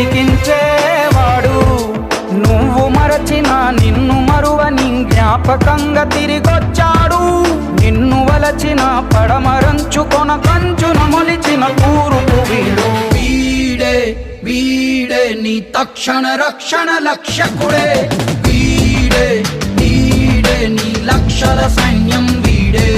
బ్రతికించేవాడు. నువ్వు మరచిన నిన్ను మరువని జ్ఞాపకంగా తిరిగొచ్చాడు. నిన్ను వలచిన పడమరంచుకొన కంచున మొలిచిన కూరుకు వీడు. వీడే వీడే నీ తక్షణ రక్షణ లక్ష్యకుడే. వీడే వీడే నీ లక్షల సైన్యం వీడే.